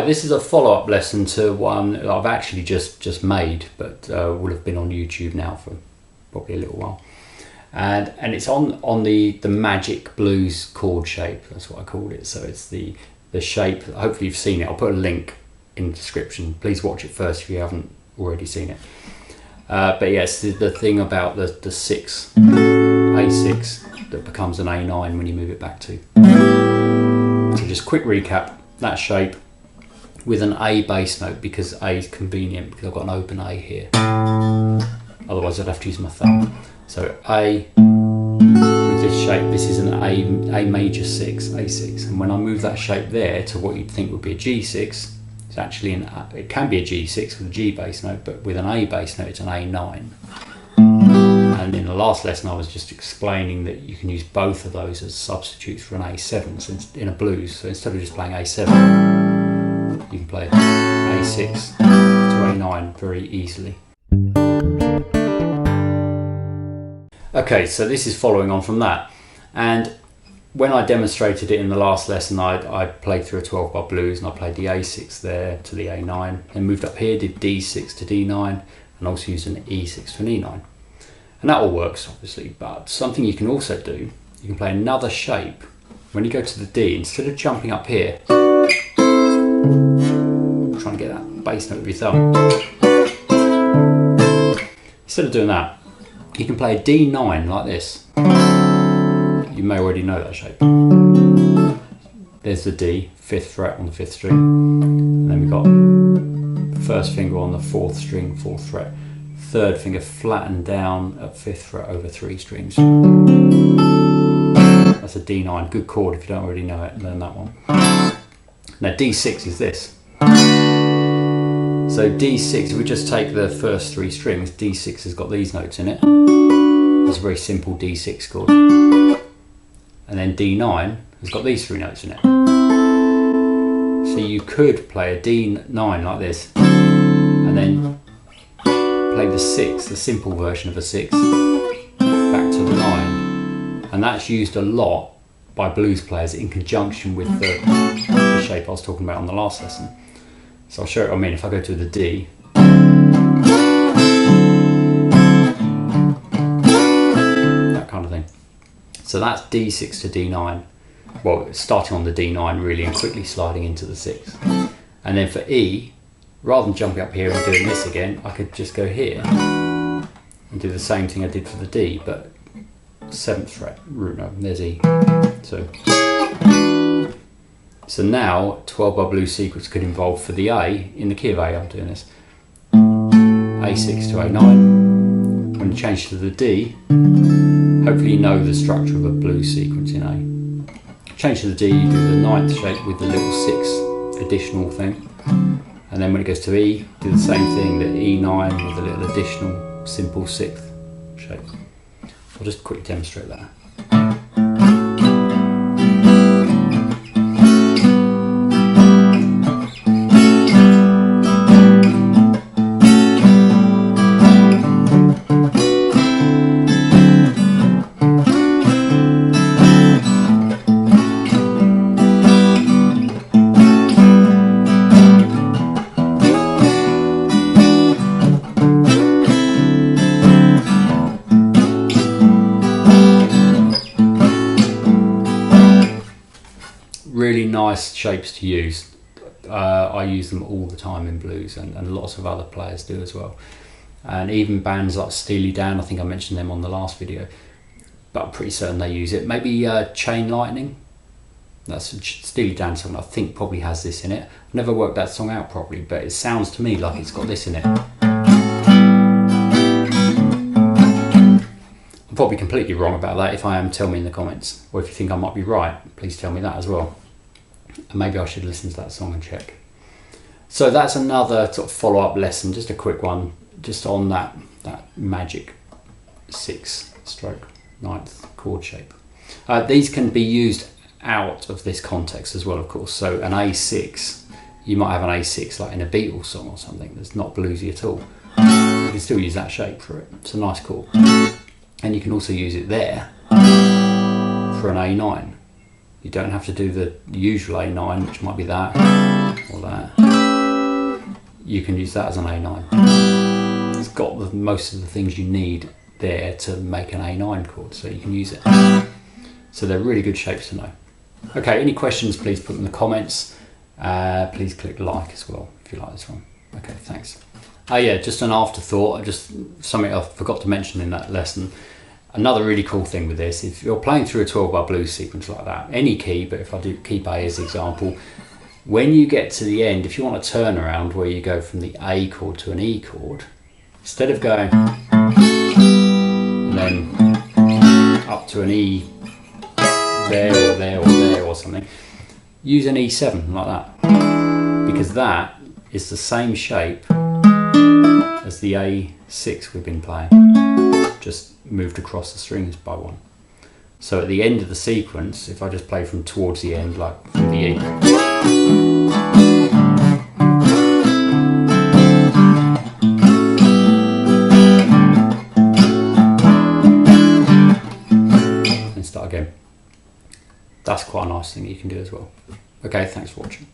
Hi, this is a follow-up lesson to one that I've actually just made, but will have been on YouTube now for probably a little while. And it's on the magic blues chord shape. That's what I called it. So it's the shape. Hopefully you've seen it. I'll put a link in the description. Please watch it first if you haven't already seen it. But yes, the thing about the A6 that becomes an A9 when you move it back to. So just quick recap. That shape with an A bass note, because A is convenient because I've got an open A here. Otherwise I'd have to use my thumb. So A with this shape, this is an A major 6, A6. And when I move that shape there to what you'd think would be a G6, it's actually it can be a G6 with a G bass note, but with an A bass note it's an A9. And in the last lesson I was just explaining that you can use both of those as substitutes for an A7 so in a blues. So instead of just playing A7, you can play A6 to A9 very easily. Okay, so this is following on from that. And when I demonstrated it in the last lesson, I played through a 12-bar blues and I played the A6 there to the A9, then moved up here, did D6 to D9, and also used an E6 to an E9. And that all works, obviously, but something you can also do, you can play another shape. When you go to the D, instead of jumping up here, trying to get that bass note with your thumb, instead of doing that, you can play a D9 like this. You may already know that shape. There's the D, 5th fret on the 5th string, and then we've got the first finger on the 4th string, 4th fret. Third finger flattened down at 5th fret over 3 strings. That's a D9, good chord if you don't already know it, learn that one. Now D6 is this. So D6, if we just take the first 3 strings, D6 has got these notes in it. It's a very simple D6 chord. And then D9 has got these 3 notes in it. So you could play a D9 like this, and then play the 6, the simple version of a 6, back to the 9. And that's used a lot by blues players in conjunction with the shape I was talking about on the last lesson. So I'll show it. I mean, if I go to the D, that kind of thing. So that's D6 to D9. Well, it's starting on the D9 really and quickly sliding into the 6. And then for E, rather than jumping up here and doing this again, I could just go here and do the same thing I did for the D, but 7th fret, root note, there's E. So now 12-bar blues sequence could involve for the A, in the key of A I'm doing this, A6 to A9. When you change to the D, hopefully you know the structure of a blues sequence in A. Change to the D, you do the 9th shape with the little 6 additional thing. And then when it goes to E, do the same thing, the E9 with a little additional simple 6th shape. I'll just quickly demonstrate that. Really nice shapes to use. I use them all the time in blues, and lots of other players do as well. And even bands like Steely, I think I mentioned them on the last video, but I'm pretty certain they use it. Maybe Chain Lightning, that's a Steely Dan song I think probably has this in it. I've never worked that song out properly, but it sounds to me like it's got this in it. I'm probably completely wrong about that. If I am, tell me in the comments, or if you think I might be right, please tell me that as well. And maybe I should listen to that song and check. So that's another sort of follow-up lesson, just a quick one, just on that magic 6 stroke 9th chord shape. These can be used out of this context as well, of course. So an A6, you might have an A6 like in a Beatles song or something that's not bluesy at all. You can still use that shape for it. It's a nice chord. And you can also use it there for an A9. You don't have to do the usual A9, which might be that. or that, you can use that as an A9. It's got most of the things you need there to make an A9 chord, so you can use it. So they're really good shapes to know. Okay, any questions, please put them in the comments. Please click like as well if you like this one. Okay, thanks. Oh yeah, just an afterthought, just something I forgot to mention in that lesson. Another really cool thing with this, if you're playing through a 12-bar blues sequence like that, any key, but if I do keep A as example, when you get to the end, if you want a turnaround where you go from the A chord to an E chord, instead of going and then up to an E there or there or there or something, use an E7 like that, because that is the same shape as the A6 we've been playing, just moved across the strings by one. So at the end of the sequence, if I just play from towards the end, like from the E, and start again. That's quite a nice thing you can do as well. Okay, thanks for watching.